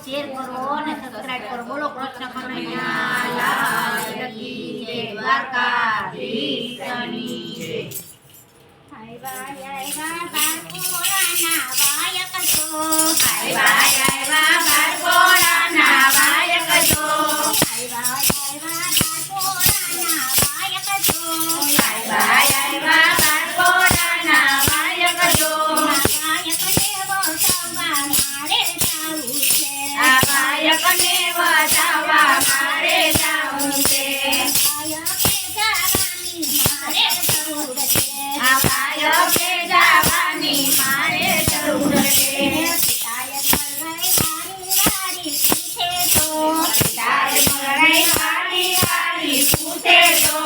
Share કરો અને subscribe કરો. બોલો કૃષ્ણ કનૈયા લાલ કી જય. દ્વારકાધીશની જય. આવ્યા બારકોરાના વાયક છો. આવ્યા બારકોરાના વાયક છો. આવ્યા બારકોરાના વાયક છો. આવ્યા બારકોરાના વાયક છો. વાયકને બચાવવા મારે જાવું છે. વાયકે જવાની મારે જરૂર છે. પિતાએ મળાઈ વારી વારી પૂછે તો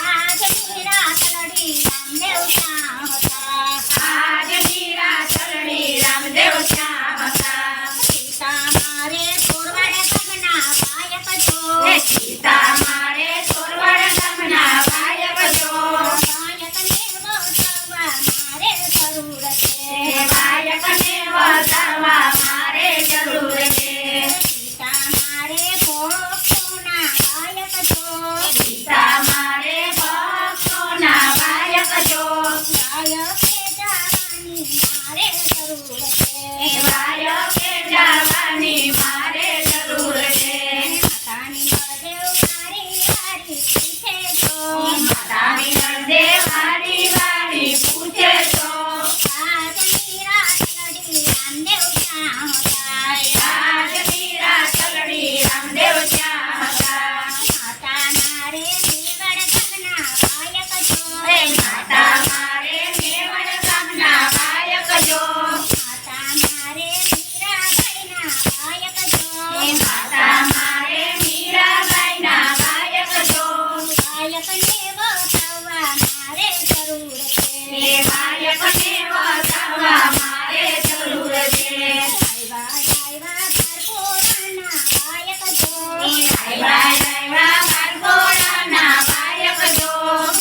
આજ મીરાચલડી રામદેવ ક્યાં હતા. આજ મીરાચલડી રામદેવ ક્યાં હતા. સીતા મારે ચોરવાડ ગામના વાયક છો. સીતા મારે ચોરવાડ ગામના વાયક છો. વાયકને વસાવવા મારે જરૂર છે. સીતા મારે ભક્તોના વાયક છો. સીતા મારે ભક્તોના વાયક છો. વાયકે જવાની મારે જરૂર છે. વાયકે જવાની મારે જરૂર છે. માતાની બળદેવ વારી વારી પૂછે તો માતાની બળદેવ વારી વારી પૂછે તો આજ મીરાચલડી રામદેવ ક્યાં હતા. આજ મીરાચલડી રામદેવ ક્યાં હતા. માતા મારે મેવડ ગામના વાયક છો. માતા મારે મેવડ ગામના વાયક છો. માતા મારે મીરાબાઈના વાયક છો. માતા મારે મીરાબાઈના વાયક છો. વાયકને બચાવવા મારે જરૂર છે. વાયકને બચાવવા મારે જરૂર છે. આવ્યા બારકોરાના વાયક છો. આવ્યા બારકોરાના વાયક છો.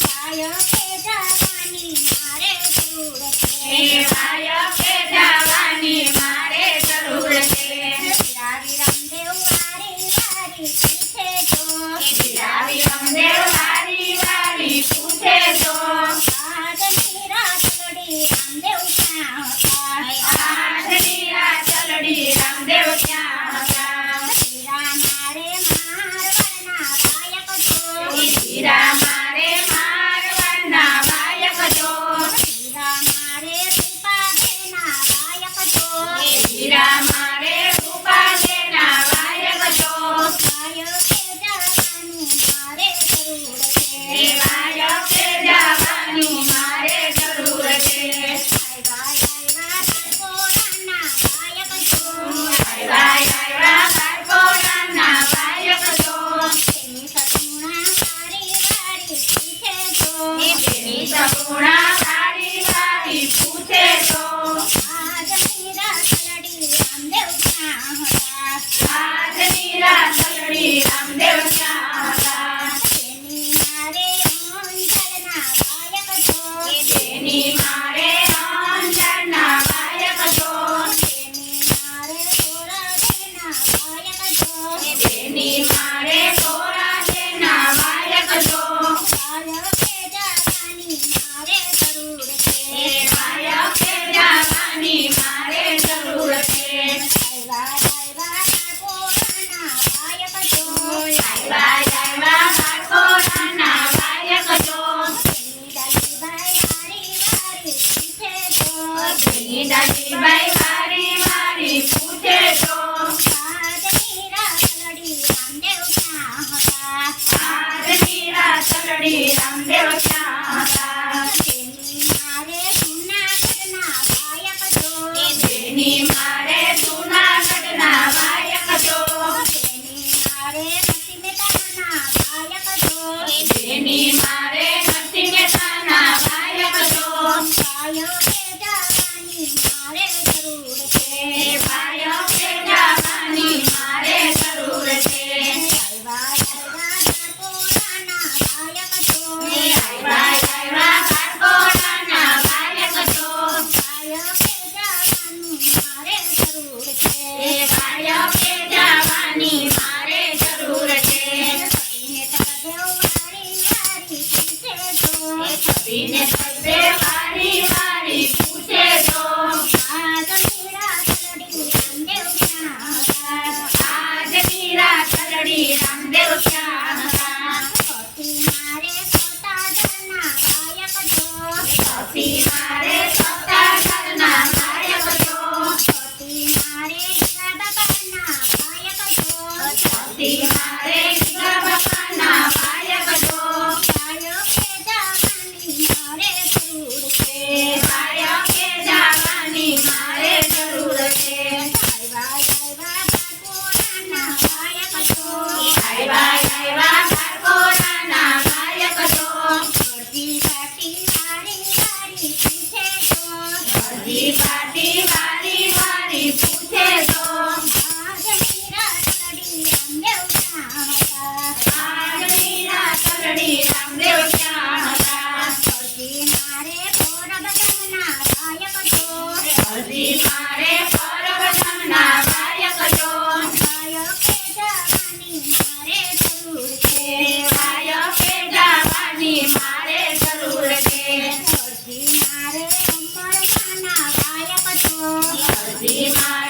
વાયકે જવાની મારે જરૂર છે. વાયકે જવાની મારે જરૂર છે. બિરાવી રામદેવ વારી વારી પૂછે તો બિરાવી રામદેવ વારી વારી પૂછે તો આજ મીરાચલડી રામદેવ ક્યાં હતા. આજ મીરાચલડી રામદેવ ક્યાં હતા. હીરા મારે મારવાડના વાયક છો. હીરા મારે મારવાડના વાયક છો. હીરા મારે રૂપાદેના વાયક છો. હીરા મારે રૂપાદેના વાયક છો. વાયકે જવાનું મારે જરૂર છે. વાયકે જવાનું મારે જરૂર છે. આવ્યા બારકોરાના વાયક છો. આવ્યા બારકોરાના વાયક છો. તેની સગુણા વારી વારી પૂછે તો તેની સગુણા વારી વારી પૂછે તો આજ મીરાચલડી રામદેવ ક્યાં હતા. આજ મીરાચલડી રામદેવ ક્યાં હતા. તેની મારે અંજળના વાયક છો. તેની મારે અંજળના વાયક છો. તેની મારે કોરાદેના વાયક છો. તેની મારે કોરાદેના વાયક છો. વાયકે જવાની મારે જરૂર છે. વાયકે જવાની મારે જરૂર છે. આવ્યા બારકોરાના વાયક છો. આવ્યા બારકોરાના વાયક છો. તેની ડાલીબાઈ વારી વારી પૂછે તો આજ મીરાચલડી રામદેવ કી માત